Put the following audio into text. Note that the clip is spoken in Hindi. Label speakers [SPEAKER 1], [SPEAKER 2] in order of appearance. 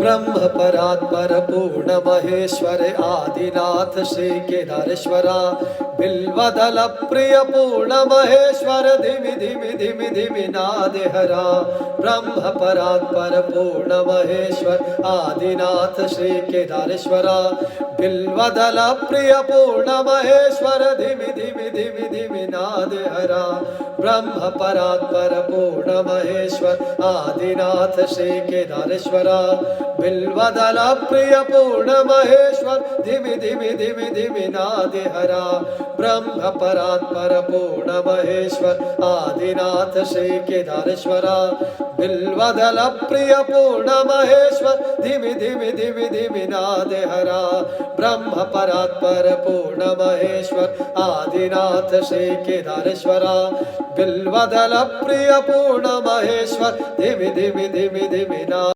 [SPEAKER 1] ब्रह्म परात्पर पूर्ण महेश्वर आदिनाथ श्री केदारेश्वरा बिल्वदल प्रिय पूर्ण महेश्वर धिमि धिमि धिमि धिमि नाद हरा ब्रह्म परात्पर पूर्ण महेश्वर आदिनाथ श्री केदारेश्वरा बिल्वदल प्रिय पूर्ण महेश्वर धिमि धिमि धिमि धिमि नाद हरा ब्रह्म परात्पर पूर्ण महेश्वर आदिनाथ श्री केदारेश्वरा बिल्वदल प्रिय पूर्ण महेश्वर धिमि धिमि धिमि धिमि नाद हरा ब्रह्म परात्पर पूर्ण महेश्वर आदिनाथ श्री केदारेश्वरा बिल्वदल प्रिय पूर्ण महेश्वर धिमि धिमि धिमि धिमि नाद हरा ब्रह्म परात्पर पूर्ण महेश्वर आदिनाथ श्री केदारेश्वरा बिल्वदल प्रिय पूर्ण महेश्वर धिमि धिमि धिमि धिमि नाद